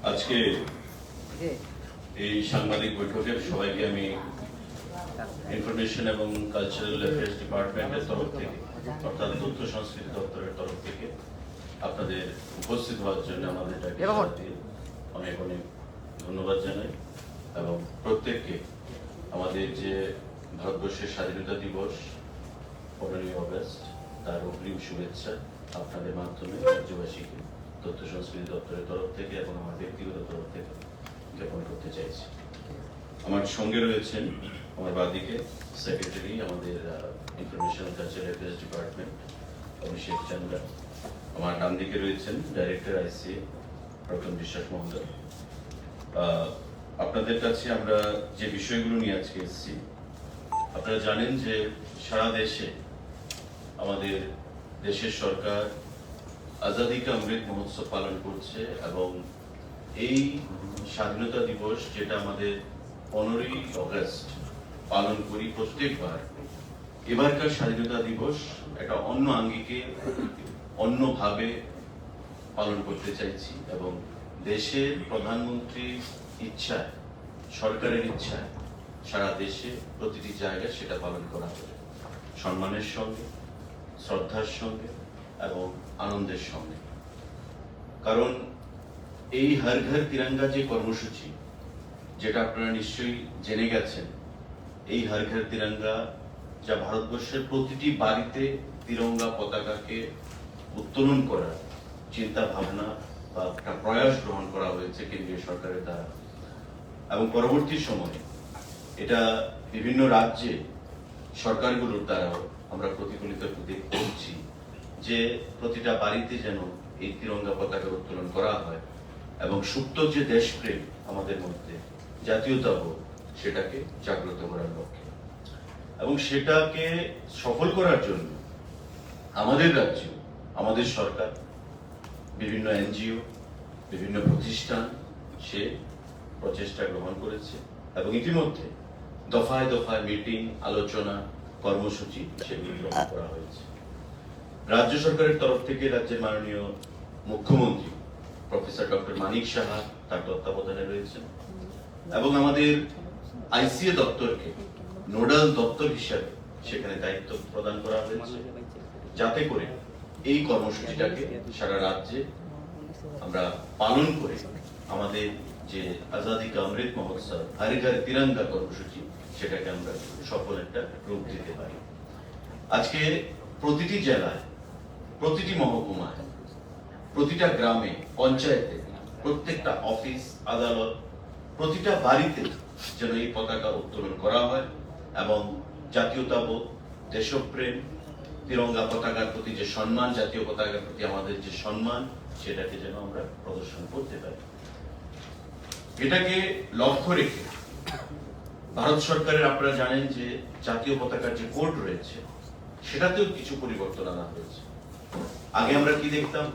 আজকে এই সাংবাদিক বৈঠকের সবাইকে আমি ইনফরমেশন এবং কালচারাল অ্যাফেয়ার্স ডিপার্টমেন্টের তরফ থেকে অর্থাৎ তথ্য সংস্কৃতি দপ্তরের তরফ থেকে আপনাদের উপস্থিত হওয়ার জন্য আমাদের অনেক অনেক ধন্যবাদ জানাই এবং প্রত্যেককে আমাদের যে ভারতবর্ষের স্বাধীনতা দিবস 15ই অগস্ট তার অগ্রিম শুভেচ্ছা আপনাদের মাধ্যমে রাজ্যবাসীকে তথ্য সংস্কৃতি দপ্তরের তরফ থেকে এবং আমার ব্যক্তিগত তরফ থেকে জ্ঞাপন করতে চাইছি। আমার সঙ্গে রয়েছেন আমার বাদিকে সেক্রেটারি আমাদের ইনফরমেশন কালচারাল অ্যাফেয়ার্স ডিপার্টমেন্ট অভিষেক চন্দ্রা, আমার ডান দিকে রয়েছেন ডাইরেক্টর আইসিএ রতন বিশ্বাস মহোদয়। আপনাদের কাছে আমরা যে বিষয়গুলো নিয়ে আজকে এসেছি, আপনারা জানেন যে সারা দেশে আমাদের দেশের সরকার আজাদি কা অমৃত মহোৎসব পালন করছে এবং এই স্বাধীনতা দিবস যেটা আমাদের 15ই অগস্ট পালন করি প্রত্যেকবার, এবারকার স্বাধীনতা দিবস একটা অন্য আঙ্গিকে অন্যভাবে পালন করতে চাইছি এবং দেশের প্রধানমন্ত্রীর ইচ্ছায়, সরকারের ইচ্ছায় সারা দেশে প্রতিটি জায়গায় সেটা পালন করা হবে সম্মানের সঙ্গে, শ্রদ্ধার সঙ্গে এবং আনন্দের সঙ্গে। কারণ এই হর ঘর তিরঙ্গা যে কর্মসূচি, যেটা আপনারা নিশ্চয়ই জেনে গেছেন, এই হর ঘর তিরঙ্গা যা ভারতবর্ষের প্রতিটি বাড়িতে তিরঙ্গা পতাকাকে উত্তোলন করার চিন্তা ভাবনা বা একটা প্রয়াস গ্রহণ করা হয়েছে কেন্দ্রীয় সরকারের দ্বারা এবং পরবর্তী সময়ে এটা বিভিন্ন রাজ্যে সরকারগুলোর দ্বারাও আমরা প্রতিফলিত দেখছি যে প্রতিটা বাড়িতে যেন এই তিরঙ্গা পতাকা উত্তোলন করা হয় এবং সুপ্ত যে দেশপ্রেম আমাদের মধ্যে, জাতীয়তাবোধ, সেটাকে জাগ্রত করার লক্ষ্যে এবং সেটাকে সফল করার জন্য আমাদের রাজ্য, আমাদের সরকার, বিভিন্ন এনজিও, বিভিন্ন প্রতিষ্ঠান সে প্রচেষ্টা গ্রহণ করেছে এবং ইতিমধ্যে দফায় দফায় মিটিং, আলোচনা, কর্মসূচি সেগুলি গ্রহণ করা হয়েছে। রাজ্য সরকারের তরফ থেকে রাজ্যের মাননীয় মুখ্যমন্ত্রী প্রফেসর ডক্টর মানিক সাহা তার তত্ত্বাবধানে রয়েছেন এবং আমাদের আইসিএ দপ্তরকে নোডাল দপ্তর হিসাবে সেখানে দায়িত্ব প্রদান করা হয়েছে, যাতে করে এই কর্মসূচিটাকে সারা রাজ্যে আমরা পালন করে আমাদের যে আজাদি কা অমৃত মহোৎসব হর ঘর তিরঙ্গা কর্মসূচি সেটাকে আমরা সফল একটা রূপ দিতে পারি। আজকে প্রতিটি জেলায়, প্রতিটি মহকুমায়, প্রতিটা গ্রামে, পঞ্চায়েতে, প্রত্যেকটা অফিস আদালত, প্রতিটা বাড়িতে যেন এই পতাকা উত্তোলন করা হয় এবং জাতীয়তাবোধ, দেশপ্রেম, তিরঙ্গা পতাকার প্রতি যে সম্মান, জাতীয় পতাকার প্রতি আমাদের যে সম্মান, সেটাকে যেন আমরা প্রদর্শন করতে পারি। এটাকে লক্ষ্য রেখে ভারত সরকারের, আপনারা জানেন যে জাতীয় পতাকার যে কোড রয়েছে সেটাতেও কিছু পরিবর্তন আনা হয়েছে। আগে আমরা কি দেখতাম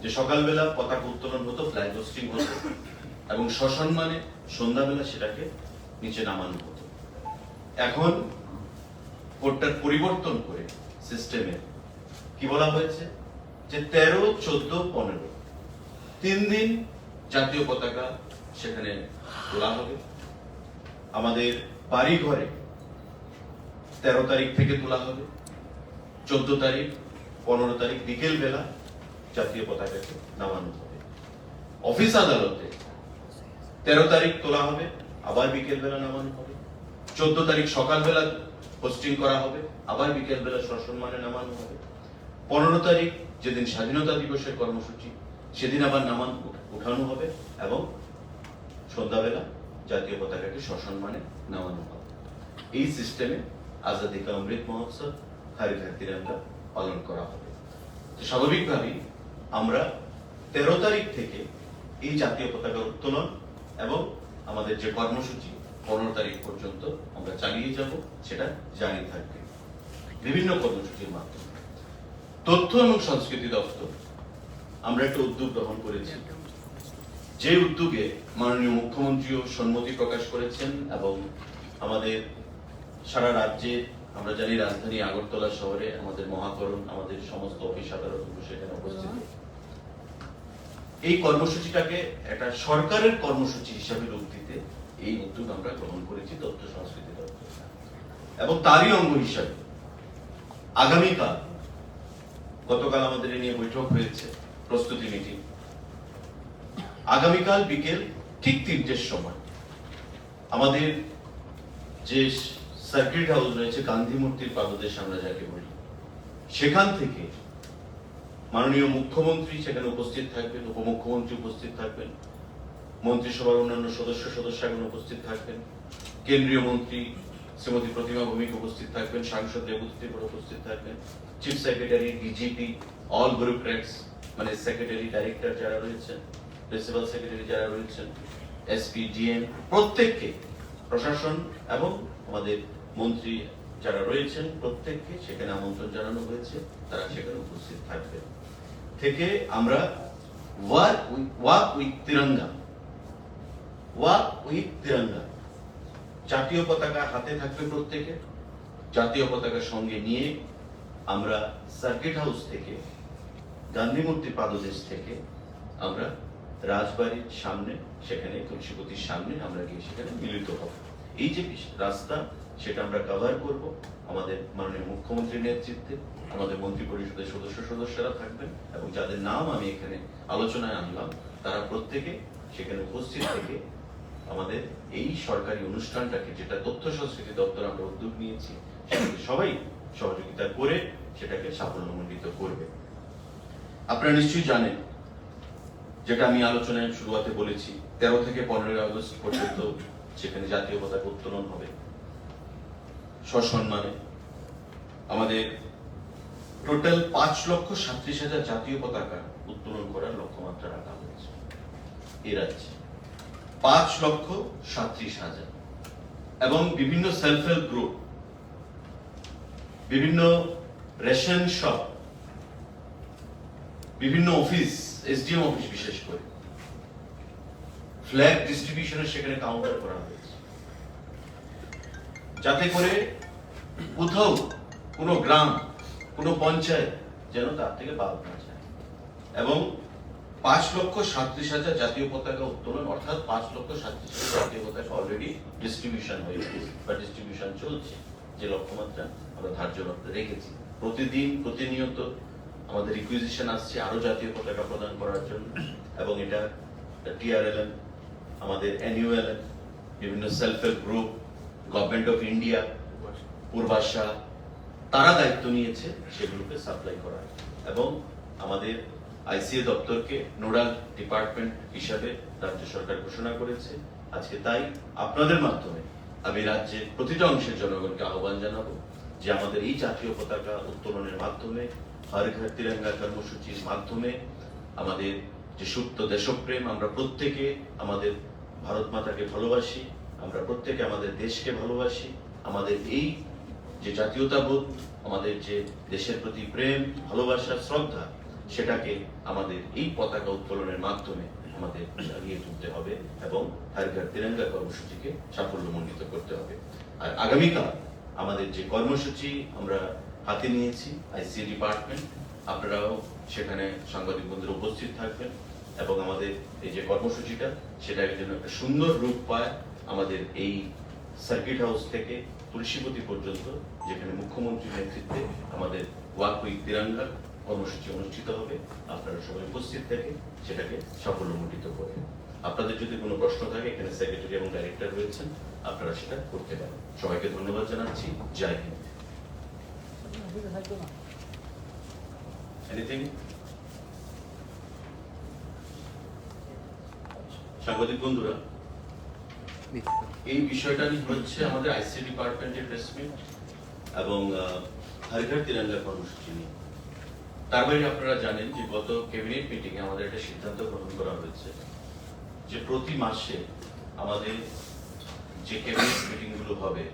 যে সকালবেলা পতাকা উত্তোলন হতো, ফ্ল্যাগ হোস্টিং হতো এবং সসম্মানে সন্ধ্যাবেলা সেটাকে নিচে নামানো হতো। এখন কোডটার পরিবর্তন করে সিস্টেমে কি বলা হয়েছে যে 13, 14, 15 3 দিন জাতীয় পতাকা সেখানে তোলা হবে। আমাদের বাড়ি ঘরে 13 তারিখ থেকে তোলা হবে, 14 তারিখ, 15 তারিখ বিকেল বেলা জাতীয় পতাকাকে নামানো হবে। অফিস আদালতে 13 তারিখ তোলা হবে, আবার বিকেল বেলা নামানো হবে। 14 তারিখ সকালবেলা পোস্টিং করা হবে, আবার বিকেল বেলা সসম্মানে নামানো হবে। 15 তারিখ যেদিন স্বাধীনতা দিবসের কর্মসূচি, সেদিন আবার উঠানো হবে এবং সন্ধ্যাবেলা জাতীয় পতাকাকে সসম্মানে নামানো হবে। এই সিস্টেমে আজাদি কা অমৃত মহোৎসব হর ঘর তিরঙ্গা পালন করা হবে। স্বাভাবিকভাবেই আমরা 13 তারিখ থেকে এই জাতীয় পতাকা উত্তোলন এবং আমাদের যে কর্মসূচি 15 তারিখ পর্যন্ত আমরা চালিয়ে যাব, সেটা জারি থাকবে বিভিন্ন কর্মসূচির মাধ্যমে। তথ্য এবং সংস্কৃতি দপ্তর আমরা একটা উদ্যোগ গ্রহণ করেছি, যে উদ্যোগে মাননীয় মুখ্যমন্ত্রীও সম্মতি প্রকাশ করেছেন এবং আমাদের সারা রাজ্যে, আমরা জানি রাজধানী আগরতলা শহরে, আমাদের মহাকরণ, আমাদের সমস্ত অফিস আদালত সেখানে উপস্থিত। এই কর্মসূচিটাকে একটা সরকারের কর্মসূচি হিসাবে রূপ দিতে এই উদ্যোগ আমরা গ্রহণ করেছি তথ্য সংস্কৃতি দপ্তর। এবং তারই অঙ্গ হিসাবে আগামীকাল, গতকাল আমাদের এ নিয়ে বৈঠক হয়েছে, প্রস্তুতি মিটিং, আগামীকাল বিকেল ঠিক 3টের সময় আমাদের যে সার্কিট হাউস রয়েছে, গান্ধী মূর্তির পাদদেশ আমরা যাকে বলি, সেখান থেকে মাননীয় মুখ্যমন্ত্রী সেখানে উপস্থিত থাকবেন, উপমুখ্যমন্ত্রী উপস্থিত থাকবেন, মন্ত্রিসভার অন্যান্য সদস্যগণ উপস্থিত থাকবেন, কেন্দ্রীয় মন্ত্রী শ্রীমতী প্রতিমা ভৌমিক উপস্থিত থাকবেন, সাংসদ রেবতী ত্রিপুরা উপস্থিত থাকবেন, chief secretary, DGP, all bureaucrats মানে সেক্রেটারি, ডাইরেক্টর যারা রয়েছেন, প্রিন্সিপাল সেক্রেটারি যারা রয়েছেন, এসপি, ডিএম, প্রত্যেককে, প্রশাসন এবং আমাদের মন্ত্রী যারা রয়েছেন প্রত্যেককে সেখানে আমন্ত্রণ জানানো হয়েছে, তারা সেখানে উপস্থিত থাকবেন। থেকে আমরা walk with Tiranga, walk with Tiranga, জাতীয় পতাকা হাতে থাকবে প্রত্যেকে, জাতীয় পতাকা সঙ্গে নিয়ে আমরা সার্কিট হাউস থেকে, গান্ধী মূর্তি পাদদেশ থেকে আমরা রাজবাড়ির সামনে, সেখানে তুলসীপতির সামনে আমরা গিয়ে সেখানে মিলিত হব। এই যে রাস্তা সেটা আমরা কভার করব। আমাদের মাননীয় মুখ্যমন্ত্রীর নেতৃত্বে আমাদের মন্ত্রী পরিষদের সদস্যরা থাকবেন এবং যাদের নাম আমি এখানে আলোচনায় আনলাম তারা প্রত্যেকে সেখানে উপস্থিত থেকে আমাদের এই সরকারি অনুষ্ঠানটাকে, যেটা তথ্য সংস্কৃতি দপ্তর আমরা উদ্যোগ নিয়েছি, সেটাকে সবাই সহযোগিতা করে সেটাকে সাফল্যমণ্ডিত করবে। আপনারা নিশ্চয়ই জানেন, যেটা আমি আলোচনায় শুরুতে বলেছি, 13 থেকে 15 আগস্ট পর্যন্ত সেখানে জাতীয় পতাকা উত্তোলন হবে সসম্মানে। আমাদের টোটাল 5,37,000 জাতীয় পতাকা উত্তোলন করার লক্ষ্যমাত্রা রাখা হয়েছে এ রাজ্যে, 5,37,000। এবং বিভিন্ন সেলফ হেল্প গ্রুপ, বিভিন্ন রেশন শপ, বিভিন্ন অফিস, এসডিএম অফিস বিশেষ করে, ফ্ল্যাগ ডিস্ট্রিবিউশনের সেখানে কাউন্টার করা হয়েছে, যাতে করে কোথাও কোনো গ্রাম, কোনো পঞ্চায়েত যেন তার থেকে বাদ না যায়। এবং 5,37,000 জাতীয় পতাকা উত্তোলন, অর্থাৎ 5,37,000 জাতীয় পতাকা অলরেডি ডিস্ট্রিবিউশন হয়ে গেছে বা ডিস্ট্রিবিউশন চলছে, যে লক্ষ্যমাত্রা আমরা ধার্য রেখেছি। প্রতিদিন প্রতিনিয়ত আমাদের রিকুইজিশন আসছে আরো জাতীয় পতাকা প্রদান করার জন্য, এবং এটা টিআরএলএম, আমাদের এনইউএলএম, বিভিন্ন self help group, government of India, Purbasha, তারা দায়িত্ব নিয়েছে সেগুলোকে সাপ্লাই করার। এবং আমাদের আইসিএ দপ্তরকে নোডাল ডিপার্টমেন্ট হিসাবে রাজ্য সরকার ঘোষণা করেছে। আজকে তাই আপনাদের মাধ্যমে আমি রাজ্যের প্রতিটা অংশের জনগণকে আহ্বান জানাবো যে আমাদের এই জাতীয় পতাকা উত্তোলনের মাধ্যমে, হর ঘর তিরঙ্গা কর্মসূচির মাধ্যমে আমাদের যে সুপ্ত দেশপ্রেম, আমরা প্রত্যেকে আমাদের ভারত মাতাকে ভালোবাসি, আমরা প্রত্যেকে আমাদের দেশকে ভালোবাসি, আমাদের এই যে জাতীয়তাবোধ, আমাদের যে দেশের প্রতি প্রেম, ভালোবাসা, শ্রদ্ধা, সেটাকে আমাদের এই পতাকা উত্তোলনের মাধ্যমে আমাদের জাগিয়ে তুলতে হবে এবং হর ঘর তিরঙ্গা কর্মসূচিকে সাফল্যমণ্ডিত করতে হবে। আর আগামীকাল আমাদের যে কর্মসূচি আমরা হাতে নিয়েছি আইসিএ ডিপার্টমেন্ট, আপনারাও সেখানে সাংবাদিক বন্ধুরা উপস্থিত থাকবেন এবং আমাদের এই যে কর্মসূচিটা সেটা যেন একটা সুন্দর রূপ পায়। আমাদের এই সার্কিট হাউস থেকে তুলসীপতি পর্যন্ত, যেখানে মুখ্যমন্ত্রীর নেতৃত্বে আমাদের ওয়াক উইথ তিরঙ্গা কর্মসূচি অনুষ্ঠিত হবে, আপনারা সবাই উপস্থিত থেকে সেটাকে সাফল্যমণ্ডিত করবেন। আপনাদের যদি কোনো প্রশ্ন থাকে, এখানে সেক্রেটারি এবং ডাইরেক্টর রয়েছেন, আপনারা সেটা করতে পারেন। সবাইকে ধন্যবাদ জানাচ্ছি। জয় হিন্দ। এনিথিং? সাংবাদিক বন্ধুরা, এই বিষয়টা নিয়ে হচ্ছে আমাদের আইসি ডিপার্টমেন্টের প্রেস মিট এবং হর ঘর তিরঙ্গা কর্মসূচি নিয়ে। তার বাইরে আপনারা জানেন যে গত ক্যাবিনেট মিটিং এ আমাদের একটা সিদ্ধান্ত গ্রহণ করা হয়েছে যে প্রতি মাসে আমাদের যে ক্যাবিনেট মিটিং গুলো হবে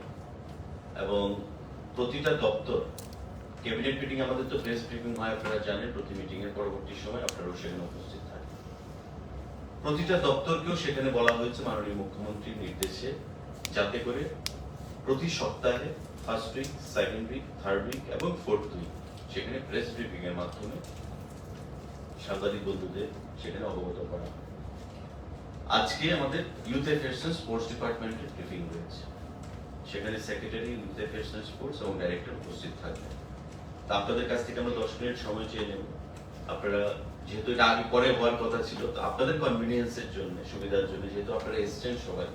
এবং প্রতিটা দপ্তর, ক্যাবিনেট মিটিং আমাদের তো প্রেস ব্রিফিং হয় আপনারা জানেন, প্রতি মিটিং এর পরবর্তী সময় আপনারাও সেখানে উপস্থিত থাকেন। প্রতিটা দপ্তরকেও সেখানে বলা হয়েছে মাননীয় মুখ্যমন্ত্রীর নির্দেশে, যাতে করে প্রতি সপ্তাহে first week, second week, third week এবং ফোর্থ উইক সেখানে প্রেস ব্রিফিং এর মাধ্যমে সাংবাদিক বন্ধুদের সেখানে অবগত করা হয়। আজকে আমাদের ইউথ অ্যাফেয়ার্স এন্ড স্পোর্টস ডিপার্টমেন্টের ব্রিফিং রয়েছে, সেখানে secretary, youth affairs and sports এবং ডাইরেক্টর উপস্থিত থাকবেন। তা আপনাদের কাছ থেকে আমরা 10 মিনিট সময় চেয়ে নেব। আপনারা, যেহেতু এটা আগে পরে হওয়ার কথা ছিল, তো আপনাদের কনভিনিয়েন্সের জন্য, সুবিধার জন্য, যেহেতু আপনারা এসছেন সবাই,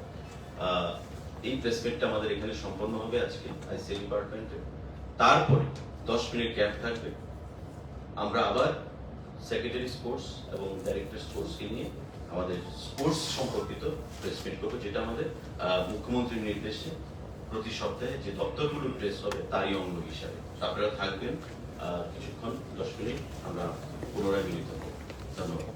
এই প্লেসমেন্টটা আমাদের এখানে সম্পন্ন হবে আজকে আইসিএ ডিপার্টমেন্টে। তারপরে 10 মিনিট গ্যাপ থাকবে, আমরা আবার সেক্রেটারি স্পোর্টস এবং ডাইরেক্টর স্পোর্টসকে নিয়ে আমাদের স্পোর্টস সম্পর্কিত প্রেসমিট করবো, যেটা আমাদের মুখ্যমন্ত্রীর নির্দেশে প্রতি সপ্তাহে যে দপ্তরগুলো প্রেস হবে তারই অঙ্গ হিসাবে। আপনারা থাকবেন কিছুক্ষণ, 10 মিনিট আমরা পুনরায় মিলিত হব। ধন্যবাদ।